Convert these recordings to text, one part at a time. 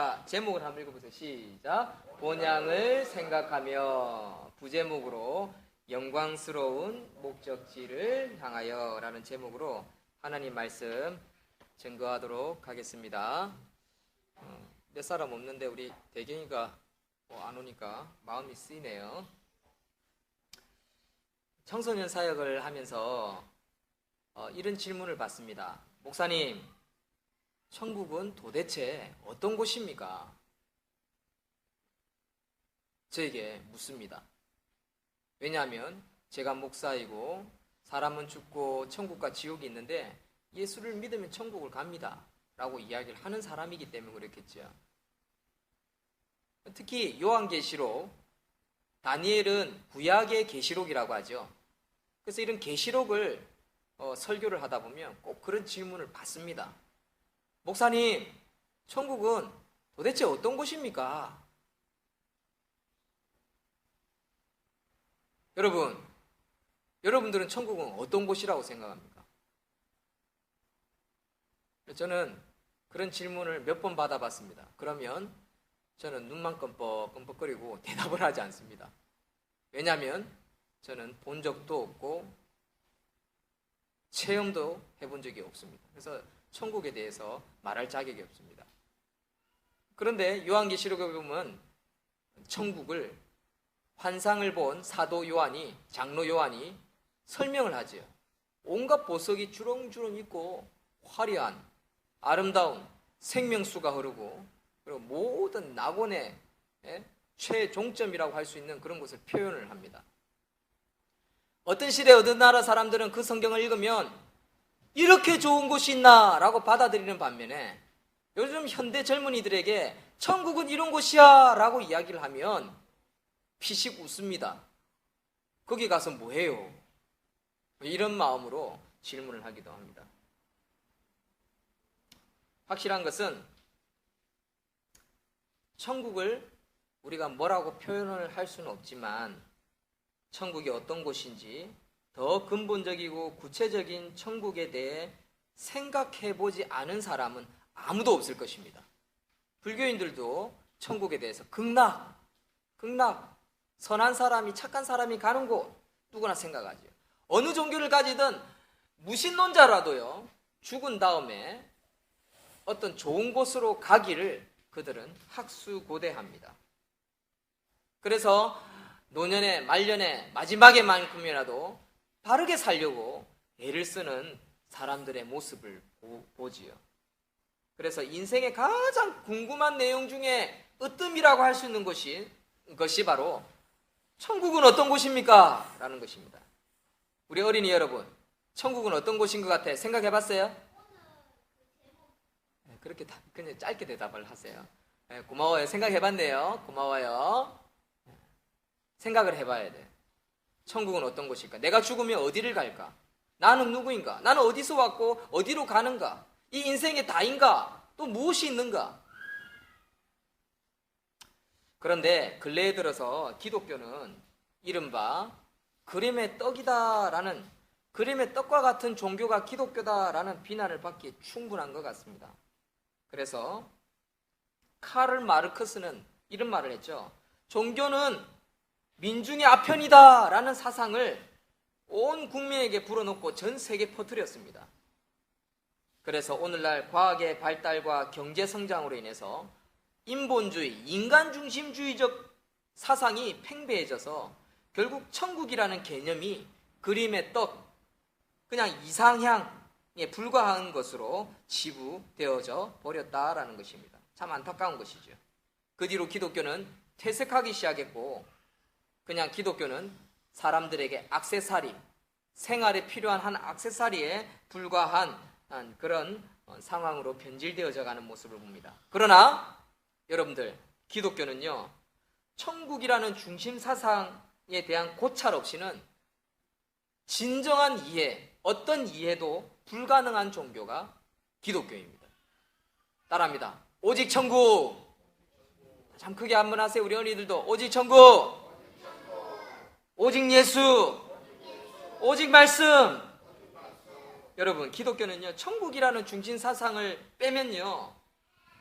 자, 제목을 한번 읽어보세요. 시작. 본향을 생각하며. 부제목으로 영광스러운 목적지를 향하여 라는 제목으로 하나님 말씀 증거하도록 하겠습니다. 몇 사람 없는데 우리 대경이가 안 오니까 마음이 쓰이네요. 청소년 사역을 하면서 이런 질문을 받습니다. 목사님, 천국은 도대체 어떤 곳입니까? 저에게 묻습니다. 왜냐하면 제가 목사이고 사람은 죽고 천국과 지옥이 있는데 예수를 믿으면 천국을 갑니다 라고 이야기를 하는 사람이기 때문에 그렇겠죠. 특히 요한계시록, 다니엘은 구약의 계시록이라고 하죠. 그래서 이런 계시록을 설교를 하다 보면 꼭 그런 질문을 받습니다. 목사님, 천국은 도대체 어떤 곳입니까? 여러분들은 천국은 어떤 곳이라고 생각합니까? 저는 그런 질문을 몇 번 받아봤습니다. 그러면 저는 눈만 끔뻑끔뻑거리고 대답을 하지 않습니다. 왜냐하면 저는 본 적도 없고 체험도 해본 적이 없습니다. 그래서 천국에 대해서 말할 자격이 없습니다. 그런데 요한계시록에 보면 천국을 환상을 본 사도 요한이, 장로 요한이 설명을 하죠. 온갖 보석이 주렁주렁 있고 화려한 아름다운 생명수가 흐르고 그리고 모든 낙원의 최종점이라고 할 수 있는 그런 것을 표현을 합니다. 어떤 시대 어떤 나라 사람들은 그 성경을 읽으면 이렇게 좋은 곳이 있나 라고 받아들이는 반면에 요즘 현대 젊은이들에게 천국은 이런 곳이야 라고 이야기를 하면 피식 웃습니다. 거기 가서 뭐 해요? 이런 마음으로 질문을 하기도 합니다. 확실한 것은 천국을 우리가 뭐라고 표현을 할 수는 없지만 천국이 어떤 곳인지 더 근본적이고 구체적인 천국에 대해 생각해보지 않은 사람은 아무도 없을 것입니다. 불교인들도 천국에 대해서 극락, 선한 사람이, 착한 사람이 가는 곳 누구나 생각하죠. 어느 종교를 가지든 무신론자라도요, 죽은 다음에 어떤 좋은 곳으로 가기를 그들은 학수고대합니다. 그래서 노년의 말년의 마지막에만큼이라도 바르게 살려고 애를 쓰는 사람들의 모습을 보지요. 그래서 인생의 가장 궁금한 내용 중에 으뜸이라고 할 수 있는 것이 바로 천국은 어떤 곳입니까? 라는 것입니다. 우리 어린이 여러분, 천국은 어떤 곳인 것 같아? 생각해 봤어요? 그렇게 그냥 짧게 대답을 하세요. 고마워요. 생각해 봤네요. 고마워요. 생각을 해봐야 돼. 천국은 어떤 곳일까? 내가 죽으면 어디를 갈까? 나는 누구인가? 나는 어디서 왔고 어디로 가는가? 이 인생의 다인가? 또 무엇이 있는가? 그런데 근래에 들어서 기독교는 이른바 그림의 떡이다라는, 그림의 떡과 같은 종교가 기독교다라는 비난을 받기에 충분한 것 같습니다. 그래서 카를 마르크스는 이런 말을 했죠. 종교는 민중의 아편이다 라는 사상을 온 국민에게 불어넣고 전 세계에 퍼뜨렸습니다. 그래서 오늘날 과학의 발달과 경제 성장으로 인해서 인본주의, 인간중심주의적 사상이 팽배해져서 결국 천국이라는 개념이 그림의 떡, 그냥 이상향에 불과한 것으로 치부되어져 버렸다라는 것입니다. 참 안타까운 것이죠. 그 뒤로 기독교는 퇴색하기 시작했고 그냥 기독교는 사람들에게 액세서리, 생활에 필요한 한 액세서리에 불과한 그런 상황으로 변질되어져 가는 모습을 봅니다. 그러나 여러분들, 기독교는요, 천국이라는 중심 사상에 대한 고찰 없이는 진정한 이해, 어떤 이해도 불가능한 종교가 기독교입니다. 따라합니다. 오직 천국. 참 크게 한번 하세요. 우리 어린이들도 오직 천국, 오직 예수, 오직 말씀. 여러분, 기독교는요, 천국이라는 중심 사상을 빼면요,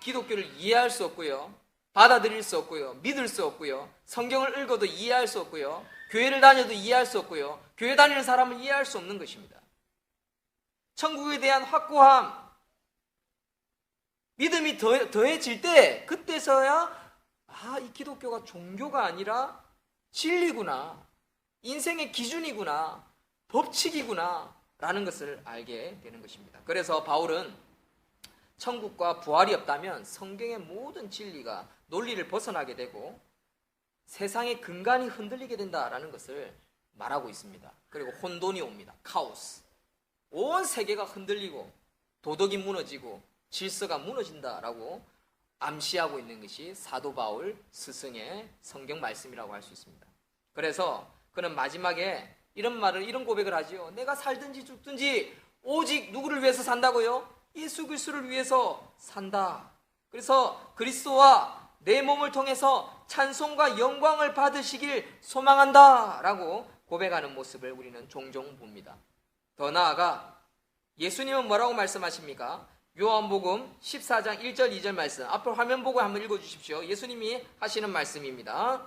기독교를 이해할 수 없고요, 받아들일 수 없고요, 믿을 수 없고요, 성경을 읽어도 이해할 수 없고요, 교회를 다녀도 이해할 수 없고요, 교회 다니는 사람은 이해할 수 없는 것입니다. 천국에 대한 확고함, 믿음이 더해질 때 그때서야 이 기독교가 종교가 아니라 진리구나, 인생의 기준이구나, 법칙이구나 라는 것을 알게 되는 것입니다. 그래서 바울은 천국과 부활이 없다면 성경의 모든 진리가 논리를 벗어나게 되고 세상의 근간이 흔들리게 된다라는 것을 말하고 있습니다. 그리고 혼돈이 옵니다. 카오스. 온 세계가 흔들리고 도덕이 무너지고 질서가 무너진다라고 암시하고 있는 것이 사도 바울 스승의 성경 말씀이라고 할 수 있습니다. 그래서 그는 마지막에 이런 고백을 하지요. 내가 살든지 죽든지 오직 누구를 위해서 산다고요? 예수 그리스도를 위해서 산다. 그래서 그리스도와 내 몸을 통해서 찬송과 영광을 받으시길 소망한다 라고 고백하는 모습을 우리는 종종 봅니다. 더 나아가 예수님은 뭐라고 말씀하십니까? 요한복음 14장 1절 2절 말씀, 앞으로 화면 보고 한번 읽어주십시오. 예수님이 하시는 말씀입니다.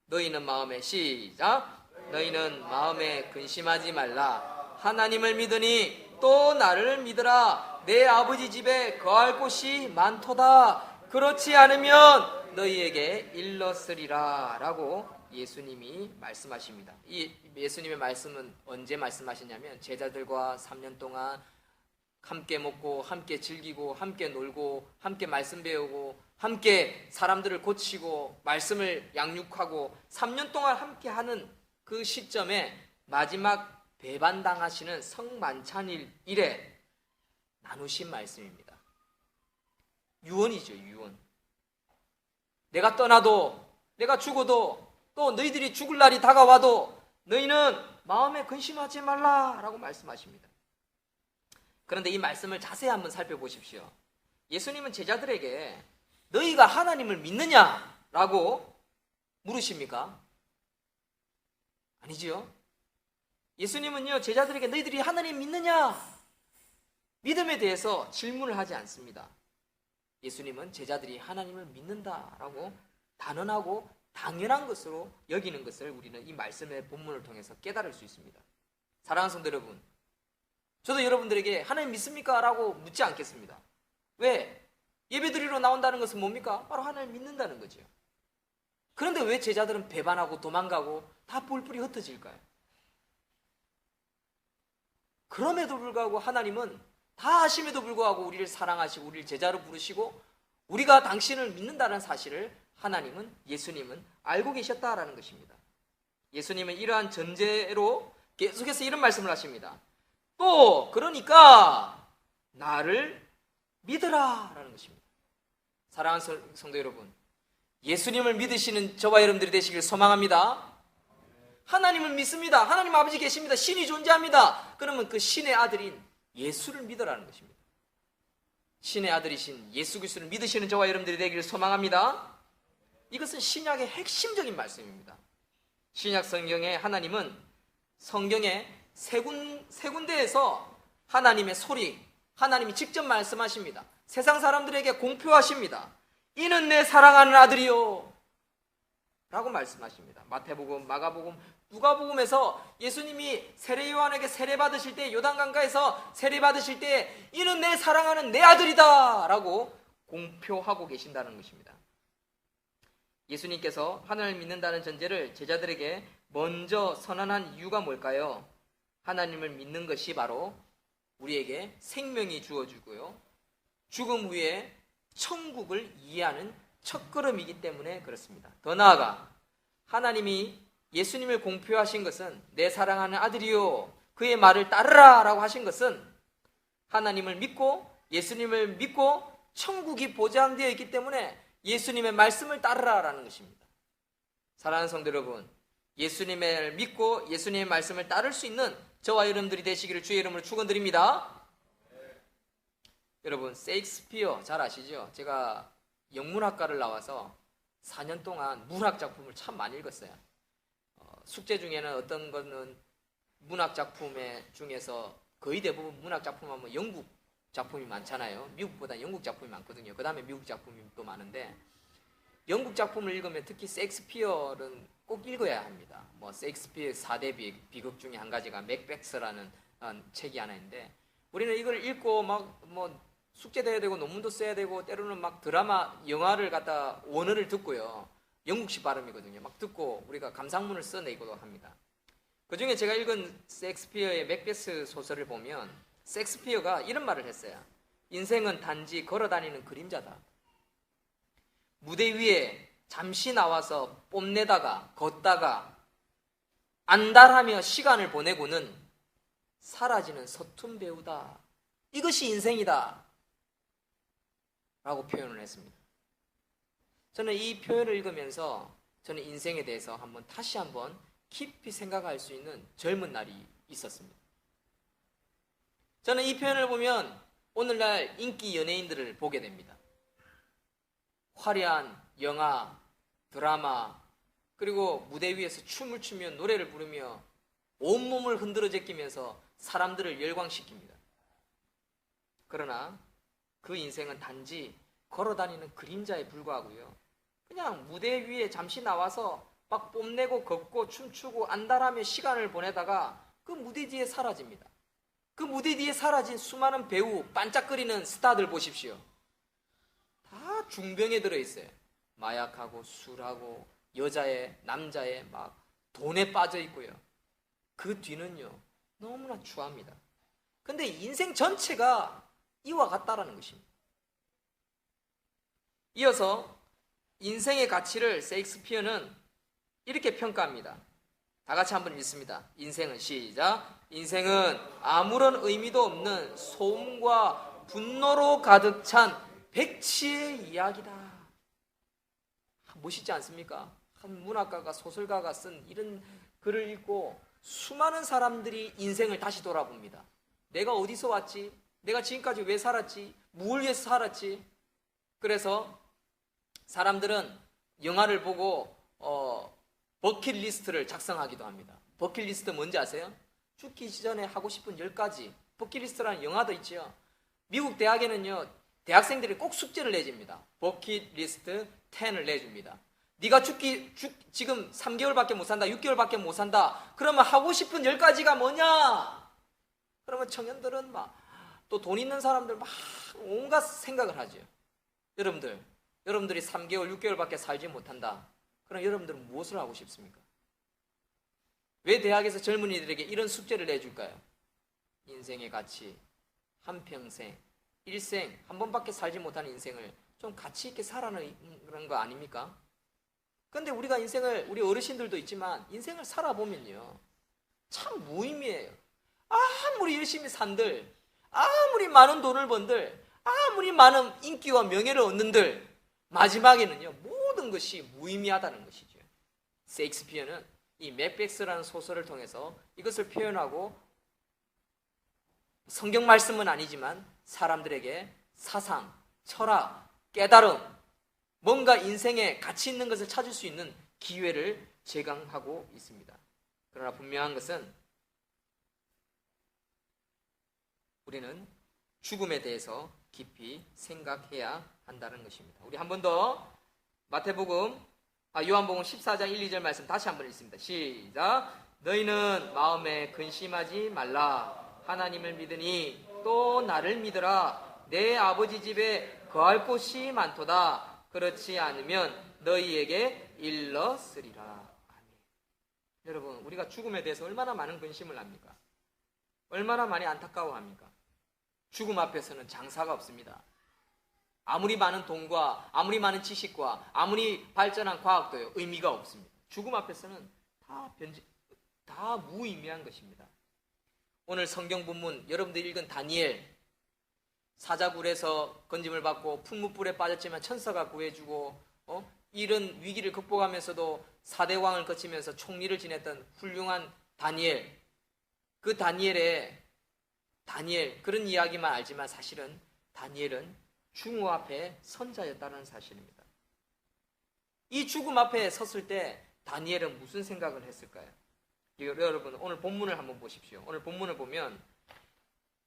너희는 마음에, 시작, 너희는 마음에 근심하지 말라. 하나님을 믿으니 또 나를 믿으라. 내 아버지 집에 거할 곳이 많도다. 그렇지 않으면 너희에게 일렀으리라 라고 예수님이 말씀하십니다. 이 예수님의 말씀은 언제 말씀하시냐면 제자들과 3년 동안 함께 먹고 함께 즐기고 함께 놀고 함께 말씀 배우고 함께 사람들을 고치고 말씀을 양육하고 3년 동안 함께 하는 그 시점에 마지막 배반당하시는 성만찬일 이래 나누신 말씀입니다. 유언이죠, 유언. 내가 떠나도, 내가 죽어도, 또 너희들이 죽을 날이 다가와도 너희는 마음에 근심하지 말라라고 말씀하십니다. 그런데 이 말씀을 자세히 한번 살펴보십시오. 예수님은 제자들에게 너희가 하나님을 믿느냐라고 물으십니까? 아니지요. 예수님은요, 제자들에게 너희들이 하나님 믿느냐? 믿음에 대해서 질문을 하지 않습니다. 예수님은 제자들이 하나님을 믿는다라고 단언하고 당연한 것으로 여기는 것을 우리는 이 말씀의 본문을 통해서 깨달을 수 있습니다. 사랑하는 성도 여러분, 저도 여러분들에게 하나님 믿습니까? 라고 묻지 않겠습니다. 왜? 예배드리러 나온다는 것은 뭡니까? 바로 하나님 믿는다는 거죠. 그런데 왜 제자들은 배반하고 도망가고 다 뿔뿔이 흩어질까요? 그럼에도 불구하고 하나님은 다 하심에도 불구하고 우리를 사랑하시고 우리를 제자로 부르시고 우리가 당신을 믿는다는 사실을 하나님은, 예수님은 알고 계셨다라는 것입니다. 예수님은 이러한 전제로 계속해서 이런 말씀을 하십니다. 또 그러니까 나를 믿으라 라는 것입니다. 사랑하는 성도 여러분, 예수님을 믿으시는 저와 여러분들이 되시길 소망합니다. 하나님을 믿습니다. 하나님 아버지 계십니다. 신이 존재합니다. 그러면 그 신의 아들인 예수를 믿으라는 것입니다. 신의 아들이신 예수 그리스도를 믿으시는 저와 여러분들이 되기를 소망합니다. 이것은 신약의 핵심적인 말씀입니다. 신약 성경에 하나님은 성경의 세 군데에서 하나님의 소리, 하나님이 직접 말씀하십니다. 세상 사람들에게 공표하십니다. 이는 내 사랑하는 아들이요 라고 말씀하십니다. 마태복음, 마가복음, 누가복음에서 예수님이 세례 요한에게 세례 받으실 때, 요단강가에서 세례 받으실 때 이는 내 사랑하는 내 아들이다 라고 공표하고 계신다는 것입니다. 예수님께서 하나님을 믿는다는 전제를 제자들에게 먼저 선언한 이유가 뭘까요? 하나님을 믿는 것이 바로 우리에게 생명이 주어지고요, 죽음 후에 천국을 이해하는 첫걸음이기 때문에 그렇습니다. 더 나아가 하나님이 예수님을 공표하신 것은 내 사랑하는 아들이요 그의 말을 따르라 라고 하신 것은 하나님을 믿고 예수님을 믿고 천국이 보장되어 있기 때문에 예수님의 말씀을 따르라 라는 것입니다. 사랑하는 성도 여러분, 예수님을 믿고 예수님의 말씀을 따를 수 있는 저와 여러분들이 되시기를 주의 이름으로 축원드립니다. 여러분, 셰익스피어 잘 아시죠? 제가 영문학과를 나와서 4년 동안 문학 작품을 참 많이 읽었어요. 숙제 중에는 어떤 거는 문학 작품 중에서 거의 대부분 문학 작품 하면 영국 작품이 많잖아요. 미국보다 영국 작품이 많거든요. 그 다음에 미국 작품이 또 많은데, 영국 작품을 읽으면 특히 셰익스피어는 꼭 읽어야 합니다. 뭐 셰익스피어 4대 비극 중에 한 가지가 맥베스라는 책이 하나 있는데, 우리는 이걸 읽고 막 뭐 숙제도 해야 되고 논문도 써야 되고 때로는 막 드라마, 영화를 갖다 원어를 듣고요. 영국식 발음이거든요. 막 듣고 우리가 감상문을 써내기도 합니다. 그 중에 제가 읽은 셰익스피어의 맥베스 소설을 보면 셰익스피어가 이런 말을 했어요. 인생은 단지 걸어다니는 그림자다. 무대 위에 잠시 나와서 뽐내다가 걷다가 안달하며 시간을 보내고는 사라지는 서툰 배우다. 이것이 인생이다 라고 표현을 했습니다. 저는 이 표현을 읽으면서 저는 인생에 대해서 다시 한번 깊이 생각할 수 있는 젊은 날이 있었습니다. 저는 이 표현을 보면 오늘날 인기 연예인들을 보게 됩니다. 화려한 영화, 드라마, 그리고 무대 위에서 춤을 추며 노래를 부르며 온몸을 흔들어 제끼면서 사람들을 열광시킵니다. 그러나 그 인생은 단지 걸어다니는 그림자에 불과하고요. 그냥 무대 위에 잠시 나와서 막 뽐내고 걷고 춤추고 안달하며 시간을 보내다가 그 무대 뒤에 사라집니다. 그 무대 뒤에 사라진 수많은 배우, 반짝거리는 스타들 보십시오. 다 중병에 들어있어요. 마약하고 술하고 여자에 남자에 막 돈에 빠져 있고요. 그 뒤는요 너무나 추합니다. 근데 인생 전체가 이와 같다라는 것입니다. 이어서 인생의 가치를 셰익스피어는 이렇게 평가합니다. 다 같이 한번 읽습니다. 인생은 시작. 인생은 아무런 의미도 없는 소음과 분노로 가득 찬 백치의 이야기다. 멋있지 않습니까? 한 문학가가, 소설가가 쓴 이런 글을 읽고 수많은 사람들이 인생을 다시 돌아봅니다. 내가 어디서 왔지? 내가 지금까지 왜 살았지? 무엇을 위해서 살았지? 그래서 사람들은 영화를 보고 버킷리스트를 작성하기도 합니다. 버킷리스트 뭔지 아세요? 죽기 전에 하고 싶은 10가지. 버킷리스트라는 영화도 있죠. 미국 대학에는요 대학생들이 꼭 숙제를 내줍니다. 버킷리스트 10을 내줍니다. 네가 지금 3개월밖에 못 산다, 6개월밖에 못 산다. 그러면 하고 싶은 10가지가 뭐냐? 그러면 청년들은 막 또 돈 있는 사람들 막 온갖 생각을 하죠. 여러분들이 3개월, 6개월밖에 살지 못한다. 그럼 여러분들은 무엇을 하고 싶습니까? 왜 대학에서 젊은이들에게 이런 숙제를 내줄까요? 인생의 가치, 한평생, 일생, 한 번밖에 살지 못하는 인생을 좀 가치 있게 살아가는 거 아닙니까? 근데 우리가 우리 어르신들도 있지만 인생을 살아보면요 참 무의미해요. 아무리 열심히 산들, 아무리 많은 돈을 번들, 아무리 많은 인기와 명예를 얻는들 마지막에는요 모든 것이 무의미하다는 것이죠. 셰익스피어는 이 맥베스라는 소설을 통해서 이것을 표현하고 성경 말씀은 아니지만 사람들에게 사상, 철학, 깨달음, 뭔가 인생에 가치 있는 것을 찾을 수 있는 기회를 제공하고 있습니다. 그러나 분명한 것은 우리는 죽음에 대해서 깊이 생각해야 한다는 것입니다. 우리 한 번 더 요한복음 14장 1, 2절 말씀 다시 한번 읽습니다. 시작. 너희는 마음에 근심하지 말라. 하나님을 믿으니 또 나를 믿으라. 내 아버지 집에 거할 곳이 많도다. 그렇지 않으면 너희에게 일렀으리라. 아멘. 여러분, 우리가 죽음에 대해서 얼마나 많은 근심을 합니까? 얼마나 많이 안타까워합니까? 죽음 앞에서는 장사가 없습니다. 아무리 많은 돈과 아무리 많은 지식과 아무리 발전한 과학도요 의미가 없습니다. 죽음 앞에서는 다 무의미한 것입니다. 오늘 성경 본문 여러분들이 읽은 다니엘, 사자굴에서 건짐을 받고 풀무불에 빠졌지만 천사가 구해주고 이런 위기를 극복하면서도 4대 왕을 거치면서 총리를 지냈던 훌륭한 다니엘. 그 다니엘 그런 이야기만 알지만 사실은 다니엘은 죽음 앞에 선자였다는 사실입니다. 이 죽음 앞에 섰을 때 다니엘은 무슨 생각을 했을까요? 여러분 오늘 본문을 한번 보십시오. 오늘 본문을 보면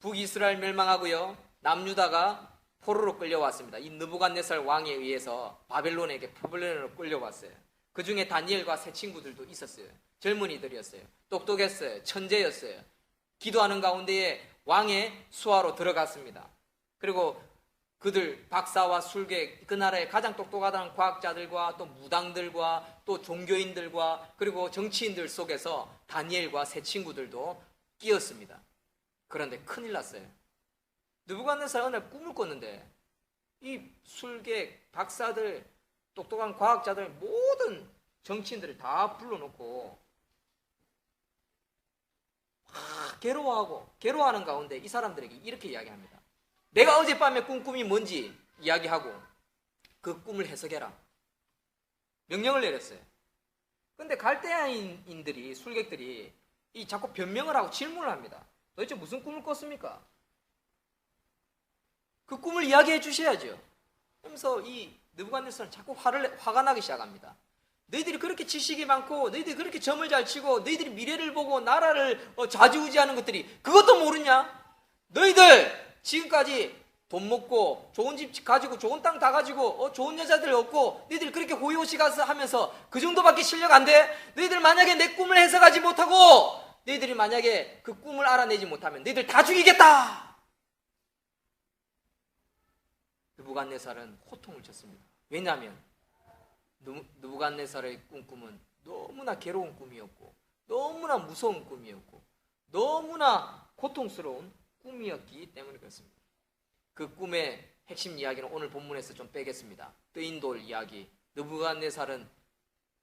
북이스라엘 멸망하고요 남유다가 포로로 끌려왔습니다. 이 느부갓네살 왕에 의해서 바벨론으로 끌려왔어요. 그 중에 다니엘과 세 친구들도 있었어요. 젊은이들이었어요. 똑똑했어요. 천재였어요. 기도하는 가운데에 왕의 수하로 들어갔습니다. 그리고 그들 박사와 술객, 그 나라의 가장 똑똑하다는 과학자들과 또 무당들과 또 종교인들과 그리고 정치인들 속에서 다니엘과 세 친구들도 끼었습니다. 그런데 큰일 났어요. 느부갓네살 어느 날 꿈을 꿨는데 이 술객, 박사들, 똑똑한 과학자들, 모든 정치인들을 다 불러놓고 괴로워하는 가운데 이 사람들에게 이렇게 이야기합니다. 내가 어젯밤에 꾼 꿈이 뭔지 이야기하고 그 꿈을 해석해라. 명령을 내렸어요. 근데 갈대아인들이, 술객들이 이 자꾸 변명을 하고 질문을 합니다. 도대체 무슨 꿈을 꿨습니까? 그 꿈을 이야기해 주셔야죠. 그러면서 이 느부갓네살은 자꾸 화가 나기 시작합니다. 너희들이 그렇게 지식이 많고 너희들이 그렇게 점을 잘 치고 너희들이 미래를 보고 나라를 좌지우지하는 것들이 그것도 모르냐? 너희들 지금까지 돈 먹고 좋은 집 가지고 좋은 땅 다 가지고 좋은 여자들 얻고 너희들 그렇게 호의호식 하면서 그 정도밖에 실력 안 돼? 너희들 만약에 내 꿈을 해석하지 못하고 너희들이 만약에 그 꿈을 알아내지 못하면 너희들 다 죽이겠다. 느부갓네살은 호통을 쳤습니다. 왜냐하면 느부갓네살의 꿈은 너무나 괴로운 꿈이었고 너무나 무서운 꿈이었고 너무나 고통스러운 꿈이었기 때문에 그렇습니다. 그 꿈의 핵심 이야기는 오늘 본문에서 좀 빼겠습니다. 뜨인 돌 이야기. 느부갓네살은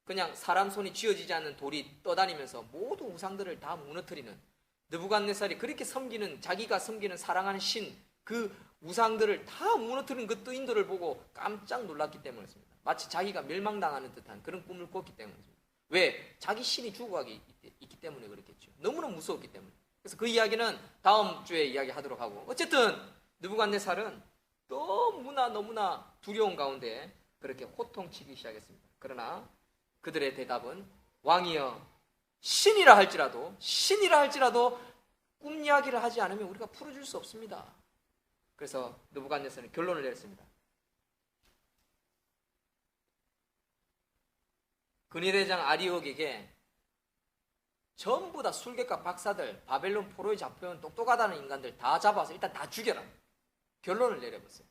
그냥 사람 손이 쥐어지지 않는 돌이 떠다니면서 모든 우상들을 다 무너뜨리는, 느부갓네살이 그렇게 자기가 섬기는 사랑하는 신, 그 우상들을 다 무너뜨리는 그 뜨인 돌을 보고 깜짝 놀랐기 때문이었습니다. 마치 자기가 멸망당하는 듯한 그런 꿈을 꿨기 때문이었습니다. 왜? 자기 신이 죽어가기 있기 때문에 그렇겠죠. 너무나 무서웠기 때문에. 그래서 그 이야기는 다음 주에 이야기하도록 하고, 어쨌든 느부갓네살은 너무나 두려운 가운데 그렇게 호통치기 시작했습니다. 그러나 그들의 대답은 왕이여, 신이라 할지라도 꿈 이야기를 하지 않으면 우리가 풀어줄 수 없습니다. 그래서 느부갓네살은 결론을 내렸습니다. 근위대장 아리옥에게 전부 다 술객과 박사들, 바벨론 포로에 잡혀온 똑똑하다는 인간들 다 잡아서 일단 다 죽여라. 결론을 내려봤어요.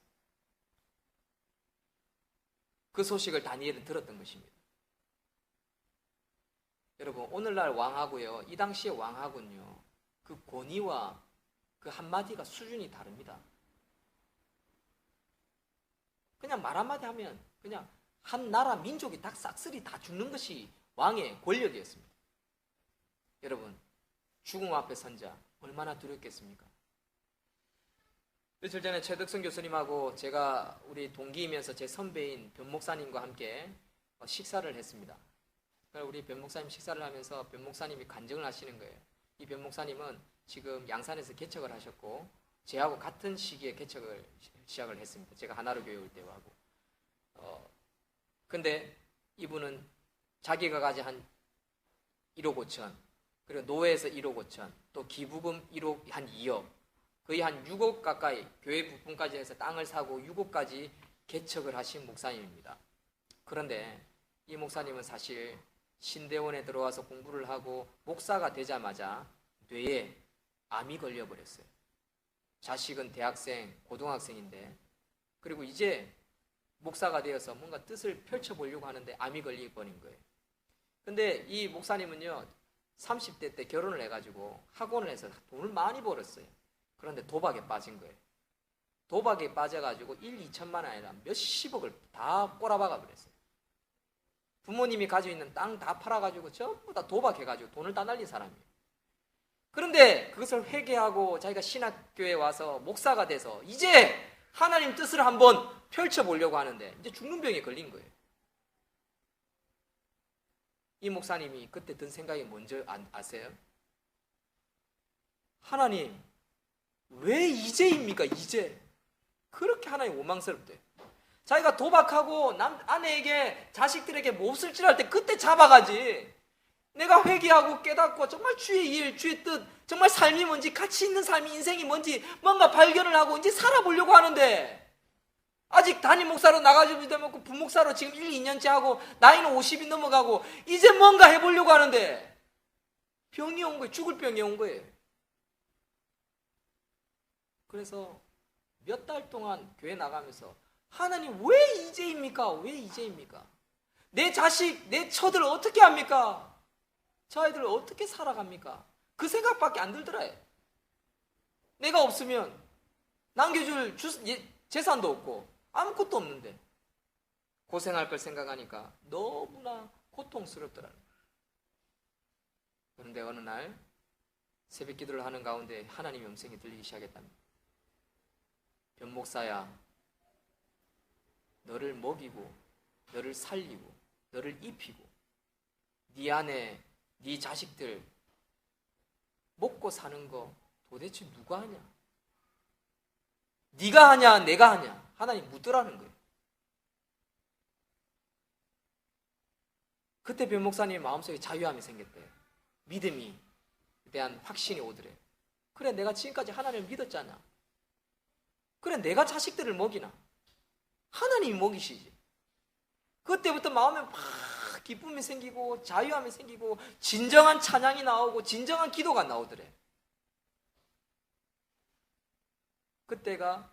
그 소식을 다니엘은 들었던 것입니다. 여러분, 오늘날 왕하고요, 이 당시의 왕하고는요, 그 권위와 그 한마디가 수준이 다릅니다. 그냥 말 한마디 하면 그냥 한 나라 민족이 다 싹쓸이 다 죽는 것이 왕의 권력이었습니다. 여러분, 죽음 앞에 선 자 얼마나 두렵겠습니까? 며칠 전에 최덕성 교수님하고 제가 우리 동기이면서 제 선배인 변 목사님과 함께 식사를 했습니다. 우리 변 목사님 식사를 하면서 변 목사님이 간증을 하시는 거예요. 이 변 목사님은 지금 양산에서 개척을 하셨고 제하고 같은 시기에 개척을 시작을 했습니다. 제가 하나로 교회 올 때와 하고. 근데 이분은 자기가 가진 한 1억 5천, 그리고 노회에서 1억 5천, 또 기부금 1억 한 2억, 거의 한 6억 가까이 교회 부품까지 해서 땅을 사고 6억까지 개척을 하신 목사님입니다. 그런데 이 목사님은 사실 신대원에 들어와서 공부를 하고 목사가 되자마자 뇌에 암이 걸려버렸어요. 자식은 대학생, 고등학생인데, 그리고 이제 목사가 되어서 뭔가 뜻을 펼쳐보려고 하는데 암이 걸려버린 거예요. 근데 이 목사님은요, 30대 때 결혼을 해가지고 학원을 해서 돈을 많이 벌었어요. 그런데 도박에 빠진 거예요. 도박에 빠져가지고 1, 2천만 원 아니라 몇십억을 다 꼬라박아 버렸어요. 부모님이 가지고 있는 땅 다 팔아가지고 전부 다 도박해가지고 돈을 다 날린 사람이에요. 그런데 그것을 회개하고 자기가 신학교에 와서 목사가 돼서 이제 하나님 뜻을 한번 펼쳐보려고 하는데 이제 죽는 병에 걸린 거예요. 이 목사님이 그때 든 생각이 뭔지 아세요? 하나님, 왜 이제입니까? 이제. 그렇게 하나님 원망스럽대. 자기가 도박하고 아내에게, 자식들에게 몹쓸 짓 할 때 그때 잡아가지. 내가 회개하고 깨닫고 정말 주의 일, 주의 뜻, 정말 삶이 뭔지, 가치 있는 삶이, 인생이 뭔지 뭔가 발견을 하고 이제 살아보려고 하는데, 아직 담임 목사로 나가지도 되면 부목사로 지금 1, 2년째 하고 나이는 50이 넘어가고 이제 뭔가 해보려고 하는데 병이 온 거예요. 죽을 병이 온 거예요. 그래서 몇 달 동안 교회 나가면서 하나님 왜 이제입니까? 왜 이제입니까? 내 자식, 내 처들 어떻게 합니까? 저 아이들 어떻게 살아갑니까? 그 생각밖에 안 들더라요. 내가 없으면 남겨줄 재산도 없고 아무것도 없는데 고생할 걸 생각하니까 너무나 고통스럽더라고요. 그런데 어느 날 새벽 기도를 하는 가운데 하나님의 음성이 들리기 시작했답니다. 변목사야, 너를 먹이고 너를 살리고 너를 입히고 네 안에 네 자식들 먹고 사는 거 도대체 누가 하냐? 네가 하냐 내가 하냐? 하나님 묻더라는 거예요. 그때 변 목사님 마음속에 자유함이 생겼대요. 믿음이 대한 확신이 오더래요. 그래, 내가 지금까지 하나님을 믿었잖아. 그래, 내가 자식들을 먹이나? 하나님이 먹이시지. 그때부터 마음에 막 기쁨이 생기고 자유함이 생기고 진정한 찬양이 나오고 진정한 기도가 나오더래. 그때가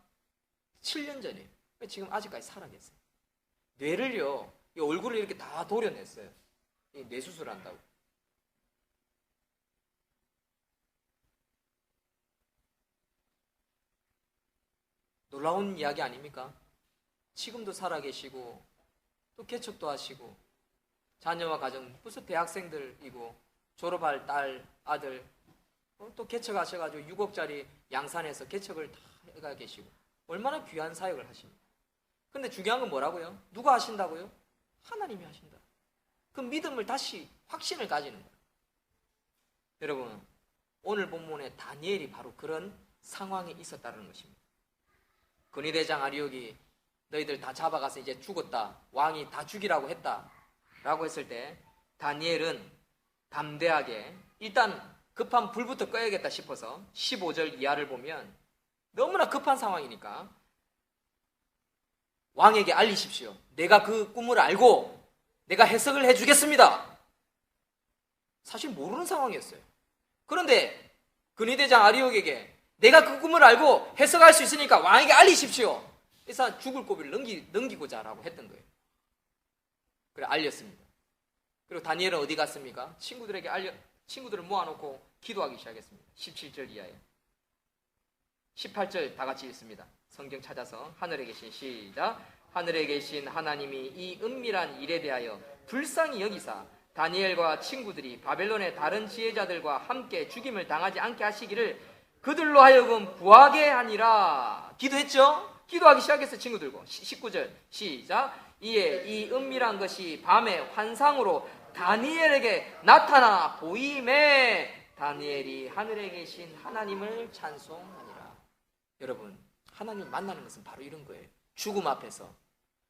7년 전이에요. 지금 아직까지 살아계세요. 뇌를요, 이 얼굴을 이렇게 다 도려냈어요. 뇌 수술한다고. 놀라운 이야기 아닙니까? 지금도 살아계시고 또 개척도 하시고 자녀와 가정, 무슨 대학생들이고 졸업할 딸, 아들 또 개척하셔가지고 6억짜리 양산에서 개척을 다 해가 계시고 얼마나 귀한 사역을 하십니까? 근데 중요한 건 뭐라고요? 누가 하신다고요? 하나님이 하신다. 그 믿음을 다시 확신을 가지는 거예요. 여러분, 오늘 본문에 다니엘이 바로 그런 상황에 있었다는 것입니다. 근위대장 아리옥이 너희들 다 잡아가서 이제 죽었다, 왕이 다 죽이라고 했다 라고 했을 때 다니엘은 담대하게 일단 급한 불부터 꺼야겠다 싶어서 15절 이하를 보면 너무나 급한 상황이니까 왕에게 알리십시오. 내가 그 꿈을 알고 내가 해석을 해주겠습니다. 사실 모르는 상황이었어요. 그런데 근위대장 아리옥에게 내가 그 꿈을 알고 해석할 수 있으니까 왕에게 알리십시오. 그래서 죽을 고비를 넘기고자 라고 했던 거예요. 그래, 알렸습니다. 그리고 다니엘은 어디 갔습니까? 친구들을 모아놓고 기도하기 시작했습니다. 17절 이하에 18절 다 같이 읽습니다. 성경 찾아서 하늘에 계신 시작. 하늘에 계신 하나님이 이 은밀한 일에 대하여 불쌍히 여기사 다니엘과 친구들이 바벨론의 다른 지혜자들과 함께 죽임을 당하지 않게 하시기를 그들로 하여금 구하게 하니라. 기도했죠? 기도하기 시작했어요. 친구들고 19절 시작. 이에 이 은밀한 것이 밤의 환상으로 다니엘에게 나타나 보임에 다니엘이 하늘에 계신 하나님을 찬송하니라. 여러분, 하나님을 만나는 것은 바로 이런 거예요. 죽음 앞에서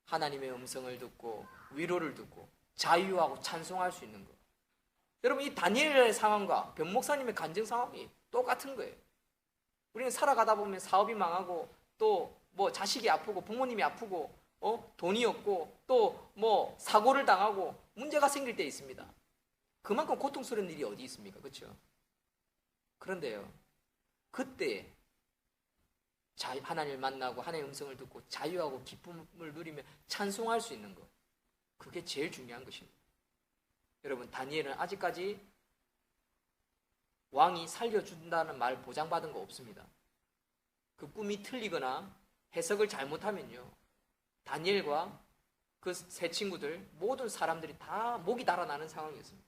하나님의 음성을 듣고 위로를 듣고 자유하고 찬송할 수 있는 것. 여러분, 이 다니엘의 상황과 변 목사님의 간증 상황이 똑같은 거예요. 우리는 살아가다 보면 사업이 망하고 또 뭐 자식이 아프고 부모님이 아프고 돈이 없고 또 뭐 사고를 당하고 문제가 생길 때 있습니다. 그만큼 고통스러운 일이 어디 있습니까? 그렇죠? 그런데요, 그때 하나님을 만나고 하나님의 음성을 듣고 자유하고 기쁨을 누리며 찬송할 수 있는 것, 그게 제일 중요한 것입니다. 여러분, 다니엘은 아직까지 왕이 살려준다는 말 보장받은 거 없습니다. 그 꿈이 틀리거나 해석을 잘못하면요, 다니엘과 그 세 친구들 모든 사람들이 다 목이 달아나는 상황이었습니다.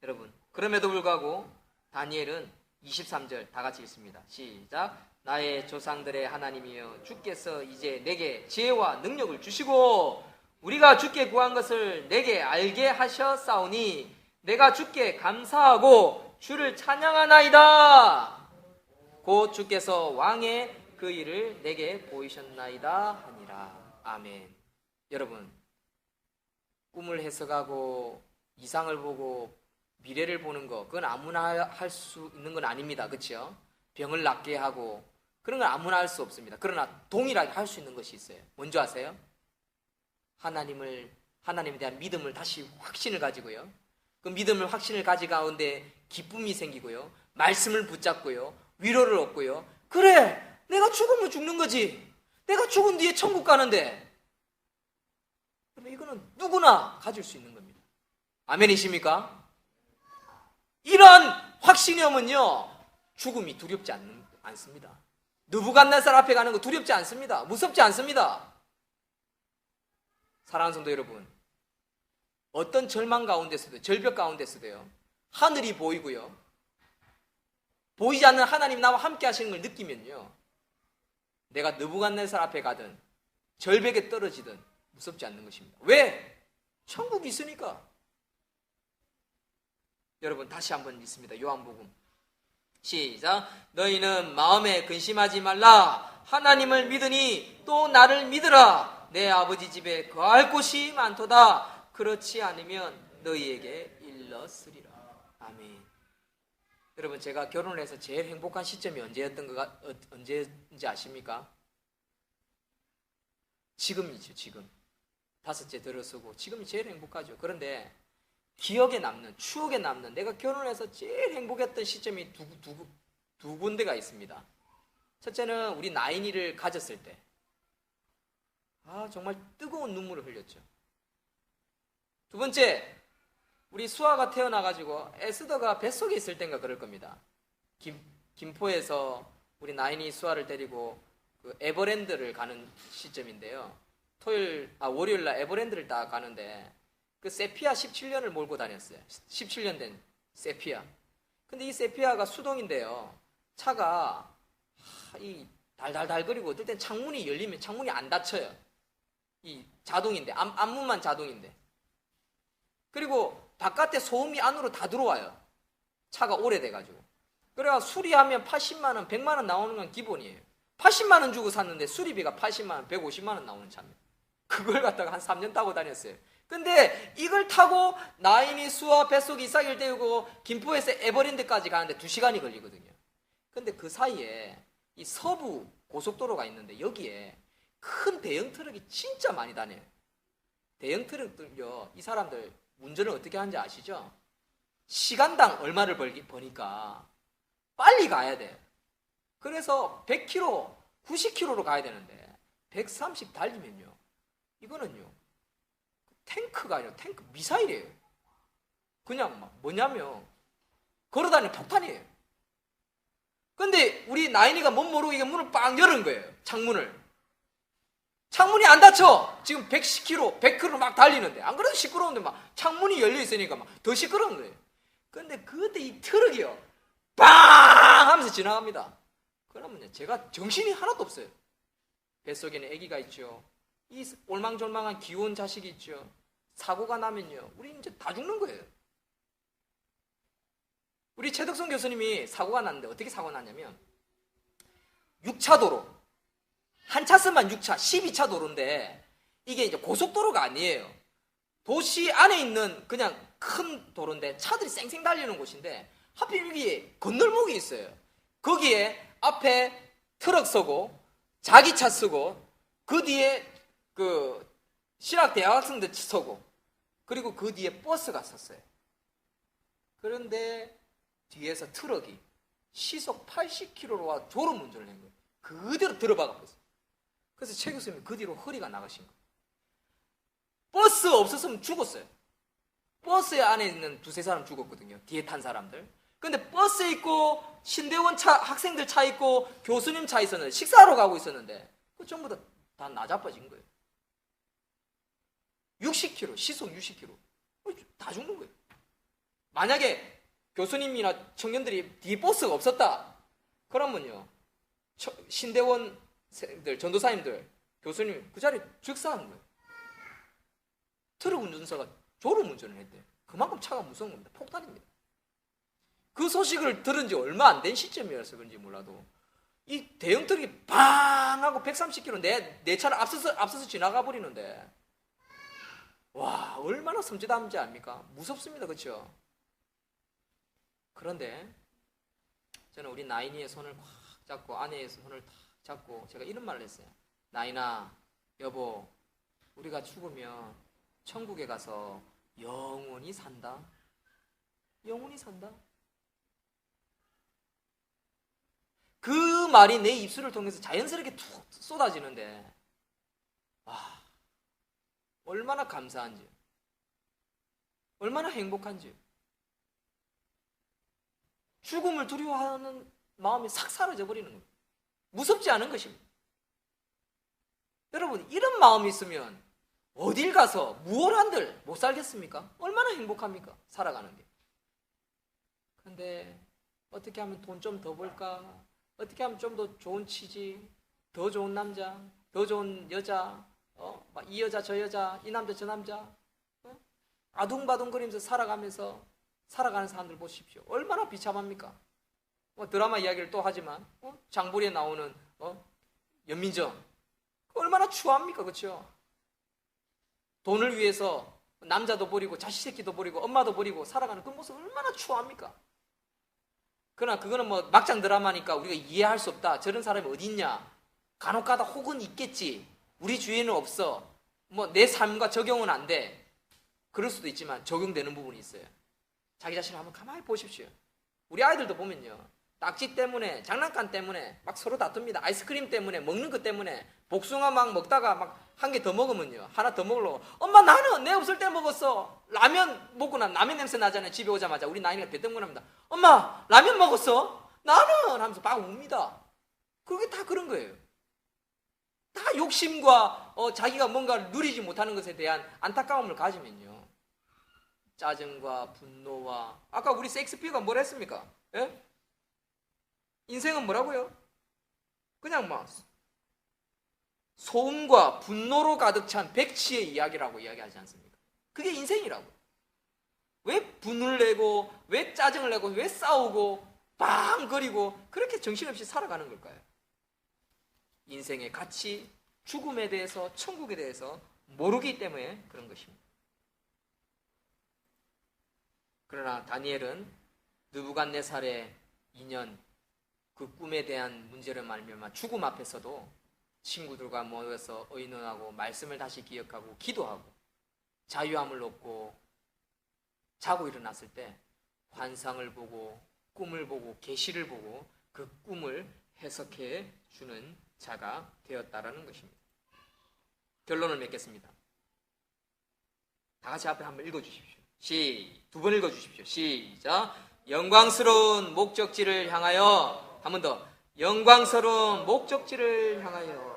여러분, 그럼에도 불구하고 다니엘은 23절 다 같이 읽습니다. 시작. 나의 조상들의 하나님이여 주께서 이제 내게 지혜와 능력을 주시고 우리가 주께 구한 것을 내게 알게 하셨사오니 내가 주께 감사하고 주를 찬양하나이다. 곧 주께서 왕의 그 일을 내게 보이셨나이다 하니라. 아멘. 여러분, 꿈을 해석하고 이상을 보고 미래를 보는 거, 그건 아무나 할 수 있는 건 아닙니다. 그렇죠? 병을 낫게 하고 그런 건 아무나 할 수 없습니다. 그러나 동일하게 할 수 있는 것이 있어요. 뭔지 아세요? 하나님에 대한 믿음을 다시 확신을 가지고요. 그 믿음을 확신을 가지가운데 기쁨이 생기고요. 말씀을 붙잡고요. 위로를 얻고요. 그래! 내가 죽으면 죽는 거지. 내가 죽은 뒤에 천국 가는데. 그러면 이거는 누구나 가질 수 있는 겁니다. 아멘이십니까? 이런 확신이 오면요, 죽음이 두렵지 않습니다. 느부갓네살 앞에 가는 거 두렵지 않습니다. 무섭지 않습니다. 사랑하는 성도 여러분, 어떤 절망 가운데서도, 절벽 가운데서도요, 하늘이 보이고요, 보이지 않는 하나님 나와 함께 하시는 걸 느끼면요, 내가 느부갓네살 앞에 가든 절벽에 떨어지든 무섭지 않는 것입니다. 왜? 천국이 있으니까. 여러분 다시 한번 읽습니다. 요한복음 시작. 너희는 마음에 근심하지 말라. 하나님을 믿으니 또 나를 믿으라. 내 아버지 집에 거할 곳이 많도다. 그렇지 않으면 너희에게 일렀으리라. 아멘. 여러분, 제가 결혼을 해서 제일 행복한 시점이 언제인지 아십니까? 지금이죠. 지금. 5째 들어서고 지금이 제일 행복하죠. 그런데 기억에 남는, 추억에 남는, 내가 결혼해서 제일 행복했던 시점이 두 군데가 있습니다. 첫째는 우리 나인이를 가졌을 때, 정말 뜨거운 눈물을 흘렸죠. 두 번째, 우리 수아가 태어나가지고 에스더가 뱃속에 있을 땐가 그럴 겁니다. 김포에서 우리 나인이 수아를 데리고 그 에버랜드를 가는 시점인데요. 월요일 날 에버랜드를 딱 가는데 그 세피아 17년을 몰고 다녔어요. 17년 된 세피아. 근데 이 세피아가 수동인데요, 차가 이 달달달거리고 어떨 땐 창문이 열리면 창문이 안 닫혀요. 이 자동인데, 앞문만 자동인데. 그리고 바깥에 소음이 안으로 다 들어와요. 차가 오래돼가지고. 그래가 수리하면 80만 원, 100만 원 나오는 건 기본이에요. 80만 원 주고 샀는데 수리비가 80만 원, 150만 원 나오는 차입니다. 그걸 갖다가 한 3년 타고 다녔어요. 근데 이걸 타고 나인이 수아 뱃속에 이삭을 떼우고 김포에서 에버랜드까지 가는데 2시간이 걸리거든요. 근데 그 사이에 이 서부 고속도로가 있는데 여기에 큰 대형 트럭이 진짜 많이 다녀요. 대형 트럭들요, 이 사람들 운전을 어떻게 하는지 아시죠? 시간당 얼마를 버니까 빨리 가야 돼. 그래서 100km, 90km로 가야 되는데 130 달리면요, 이거는요 탱크가 아니라 탱크 미사일이에요. 그냥 막 뭐냐면 걸어다니는 폭탄이에요. 근데 우리 나인이가 못 모르고 이게 문을 빵 열은 거예요. 창문이 안 닫혀. 지금 110km, 100km 막 달리는데, 안 그래도 시끄러운데 막 창문이 열려 있으니까 막 더 시끄러운 거예요. 근데 그때 이 트럭이요, 빵 하면서 지나갑니다. 그러면 제가 정신이 하나도 없어요. 뱃속에는 아기가 있죠. 이 올망졸망한 귀여운 자식이 있죠. 사고가 나면요, 우리 이제 다 죽는 거예요. 우리 최덕선 교수님이 사고가 났는데 어떻게 사고가 났냐면, 6차 도로, 한 차선만 6차, 12차 도로인데 이게 이제 고속도로가 아니에요. 도시 안에 있는 그냥 큰 도로인데 차들이 쌩쌩 달리는 곳인데 하필 여기에 건널목이 있어요. 거기에 앞에 트럭 서고 자기 차 쓰고 그 뒤에 그 신학 대학생들 서고 그리고 그 뒤에 버스가 섰어요. 그런데 뒤에서 트럭이 시속 80km로 와 졸음운전을 한 거예요. 그대로 들어박아 버렸어요. 그래서 최 교수님이 그 뒤로 허리가 나가신 거예요. 버스 없었으면 죽었어요. 버스 안에 있는 2-3사람 죽었거든요. 뒤에 탄 사람들. 근데 버스 있고 신대원 차, 학생들 차 있고 교수님 차 있었는데, 식사하러 가고 있었는데 그 전부 다 나자빠진 거예요. 60km, 시속 60km. 다 죽는 거예요. 만약에 교수님이나 청년들이 뒤에 버스가 없었다 그러면요, 신대원들, 전도사님들, 교수님 그 자리에 즉사하는 거예요. 트럭 운전사가 졸음 운전을 했대요. 그만큼 차가 무서운 겁니다. 폭탄입니다. 그 소식을 들은 지 얼마 안 된 시점이어서 그런지 몰라도 이 대형 트럭이 방 하고 130km 내 차를 앞서서 지나가 버리는데, 와, 얼마나 섬찟한지 압니까? 무섭습니다. 그렇죠? 그런데 저는 우리 나인이의 손을 꽉 잡고 아내의 손을 탁 잡고 제가 이런 말을 했어요. 나인아, 여보, 우리가 죽으면 천국에 가서 영원히 산다. 영원히 산다. 그 말이 내 입술을 통해서 자연스럽게 툭 쏟아지는데 얼마나 감사한지, 얼마나 행복한지. 죽음을 두려워하는 마음이 싹 사라져 버리는 거예요. 무섭지 않은 것입니다. 여러분, 이런 마음이 있으면 어딜 가서 무얼 한들 못 살겠습니까? 얼마나 행복합니까? 살아가는 게. 그런데 어떻게 하면 돈 좀 더 벌까? 어떻게 하면 좀 더 좋은 취직, 더 좋은 남자, 더 좋은 여자, 막 이 여자 저 여자, 이 남자 저 남자, 아둥바둥거리면서 살아가는 사람들 보십시오. 얼마나 비참합니까? 드라마 이야기를 또 하지만 장보리에 나오는 연민정, 얼마나 추합니까? 그렇죠? 돈을 위해서 남자도 버리고 자식 새끼도 버리고 엄마도 버리고 살아가는 그 모습 얼마나 추합니까? 그러나 그거는 막장 드라마니까 우리가 이해할 수 없다. 저런 사람이 어디 있냐? 간혹가다 혹은 있겠지. 우리 주위에는 없어. 내 삶과 적용은 안 돼. 그럴 수도 있지만 적용되는 부분이 있어요. 자기 자신을 한번 가만히 보십시오. 우리 아이들도 보면요, 딱지 때문에, 장난감 때문에 막 서로 다툽니다. 아이스크림 때문에, 먹는 것 때문에. 복숭아 막 먹다가 막 한 개 더 먹으면요, 하나 더 먹으려고, 엄마 나는 내 없을 때 먹었어. 라면 먹고 난 라면 냄새 나잖아요. 집에 오자마자 우리 나이가 대뜸문합니다. 엄마 라면 먹었어? 나는 하면서 막 웁니다. 그게 다 그런 거예요. 다 욕심과 자기가 뭔가를 누리지 못하는 것에 대한 안타까움을 가지면요, 짜증과 분노와, 아까 우리 셰익스피어가 뭘 했습니까? 예? 인생은 뭐라고요? 그냥 막 소음과 분노로 가득 찬 백치의 이야기라고 이야기하지 않습니까? 그게 인생이라고. 왜 분을 내고, 왜 짜증을 내고, 왜 싸우고 빵거리고 그렇게 정신없이 살아가는 걸까요? 인생의 가치, 죽음에 대해서, 천국에 대해서 모르기 때문에 그런 것입니다. 그러나 다니엘은 느부갓네살의 인연, 그 꿈에 대한 문제를 말미암아 죽음 앞에서도 친구들과 모여서 의논하고 말씀을 다시 기억하고 기도하고 자유함을 얻고 자고 일어났을 때 환상을 보고 꿈을 보고 계시를 보고 그 꿈을 해석해 주는 자가 되었다라는 것입니다. 결론을 맺겠습니다. 다 같이 앞에 한번 읽어주십시오. 두 번 읽어주십시오. 시작. 영광스러운 목적지를 향하여. 한 번 더. 영광스러운 목적지를 향하여.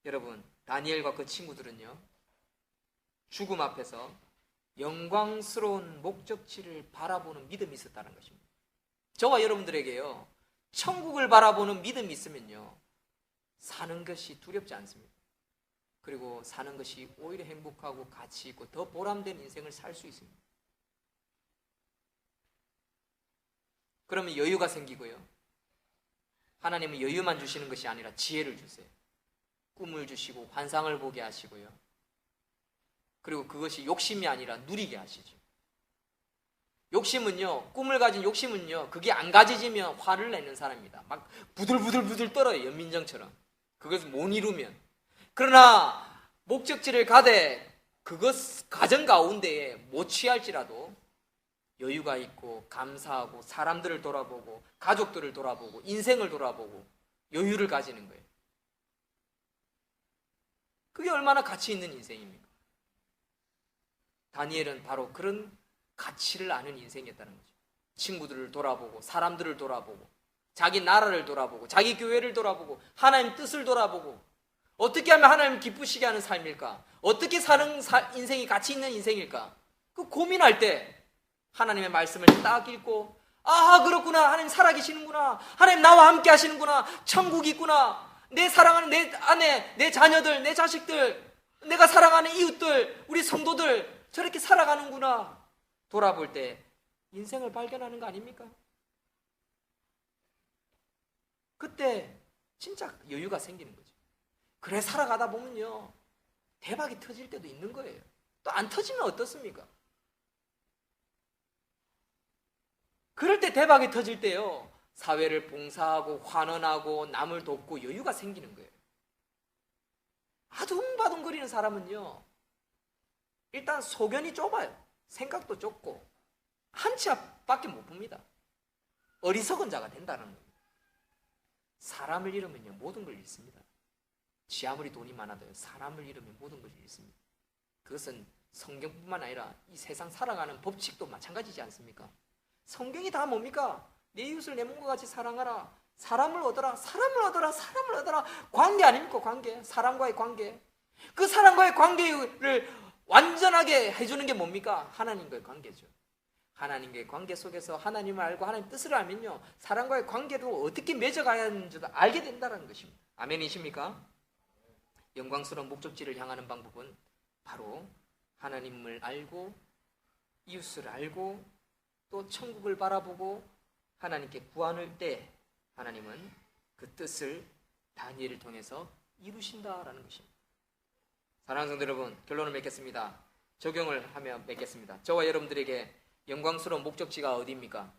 여러분, 다니엘과 그 친구들은요, 죽음 앞에서 영광스러운 목적지를 바라보는 믿음이 있었다는 것입니다. 저와 여러분들에게요, 천국을 바라보는 믿음이 있으면요, 사는 것이 두렵지 않습니다. 그리고 사는 것이 오히려 행복하고 가치 있고 더 보람된 인생을 살 수 있습니다. 그러면 여유가 생기고요, 하나님은 여유만 주시는 것이 아니라 지혜를 주세요. 꿈을 주시고 환상을 보게 하시고요, 그리고 그것이 욕심이 아니라 누리게 하시죠. 욕심은요, 꿈을 가진 욕심은요, 그게 안 가지지면 화를 내는 사람입니다. 막 부들부들 떨어요. 연민정처럼. 그것을 못 이루면. 그러나 목적지를 가되 그것 가정 가운데에 못 취할지라도 여유가 있고 감사하고 사람들을 돌아보고 가족들을 돌아보고 인생을 돌아보고 여유를 가지는 거예요. 그게 얼마나 가치 있는 인생입니까? 다니엘은 바로 그런 가치를 아는 인생이었다는 거죠. 친구들을 돌아보고 사람들을 돌아보고 자기 나라를 돌아보고 자기 교회를 돌아보고 하나님 뜻을 돌아보고 어떻게 하면 하나님 기쁘시게 하는 삶일까? 어떻게 사는 인생이 가치 있는 인생일까? 그 고민할 때 하나님의 말씀을 딱 읽고, 아 그렇구나, 하나님 살아계시는구나, 하나님 나와 함께 하시는구나, 천국이 있구나, 내 사랑하는 내 아내, 내 자녀들, 내 자식들, 내가 사랑하는 이웃들, 우리 성도들 저렇게 살아가는구나 돌아볼 때 인생을 발견하는 거 아닙니까? 그때 진짜 여유가 생기는 거죠. 그래 살아가다 보면요, 대박이 터질 때도 있는 거예요. 또 안 터지면 어떻습니까? 그럴 때 대박이 터질 때요, 사회를 봉사하고 환원하고 남을 돕고 여유가 생기는 거예요. 아둥바둥거리는 사람은요, 일단 소견이 좁아요. 생각도 좁고 한 치 앞밖에 못 봅니다. 어리석은 자가 된다는 겁니다. 사람을 잃으면요, 모든 걸 잃습니다. 지 아무리 돈이 많아도요, 사람을 잃으면 모든 걸 잃습니다. 그것은 성경뿐만 아니라 이 세상 살아가는 법칙도 마찬가지지 않습니까? 성경이 다 뭡니까? 내 이웃을 내 몸과 같이 사랑하라. 사람을 얻어라. 사람을 얻어라. 사람을 얻어라. 관계 아닙니까? 관계. 사람과의 관계. 그 사람과의 관계를 완전하게 해주는 게 뭡니까? 하나님과의 관계죠. 하나님과의 관계 속에서 하나님을 알고 하나님 뜻을 알면요, 사람과의 관계도 어떻게 맺어가야 하는지도 알게 된다는 것입니다. 아멘이십니까? 영광스러운 목적지를 향하는 방법은 바로 하나님을 알고 이웃을 알고 또 천국을 바라보고 하나님께 구하는 때 하나님은 그 뜻을 다니엘을 통해서 이루신다라는 것입니다. 사랑하는 성도 여러분, 결론을 맺겠습니다. 적용을 하며 맺겠습니다. 저와 여러분들에게 영광스러운 목적지가 어디입니까?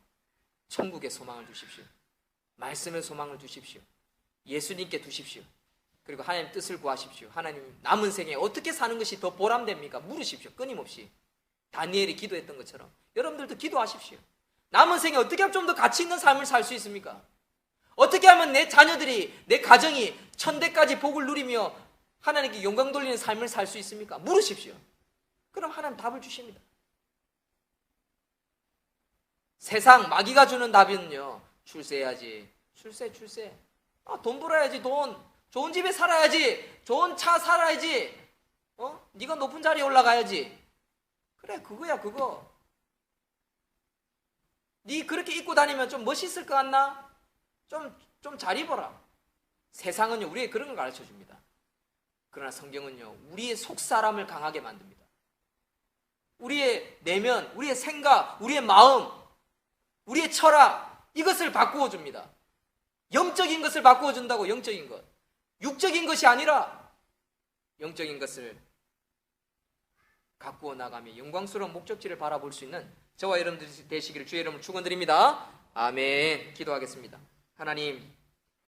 천국에 소망을 두십시오. 말씀에 소망을 두십시오. 예수님께 두십시오. 그리고 하나님 뜻을 구하십시오. 하나님, 남은 생에 어떻게 사는 것이 더 보람됩니까? 물으십시오. 끊임없이. 다니엘이 기도했던 것처럼 여러분들도 기도하십시오. 남은 생에 어떻게 하면 좀 더 가치 있는 삶을 살 수 있습니까? 어떻게 하면 내 자녀들이, 내 가정이 천대까지 복을 누리며 하나님께 영광 돌리는 삶을 살 수 있습니까? 물으십시오. 그럼 하나님 답을 주십니다. 세상 마귀가 주는 답은요, 출세해야지. 출세. 돈 벌어야지. 돈. 좋은 집에 살아야지. 좋은 차 살아야지. 네가 높은 자리에 올라가야지. 그래, 그거야, 그거. 네 그렇게 입고 다니면 좀 멋있을 것 같나? 좀 잘 입어라. 세상은요, 우리에게 그런 걸 가르쳐 줍니다. 그러나 성경은요, 우리의 속사람을 강하게 만듭니다. 우리의 내면, 우리의 생각, 우리의 마음, 우리의 철학, 이것을 바꾸어 줍니다. 영적인 것을 바꾸어 준다고. 영적인 것. 육적인 것이 아니라 영적인 것을 가꾸어 나가며 영광스러운 목적지를 바라볼 수 있는 저와 여러분들이 되시기를 주의 이름으로 축원드립니다. 아멘. 기도하겠습니다. 하나님,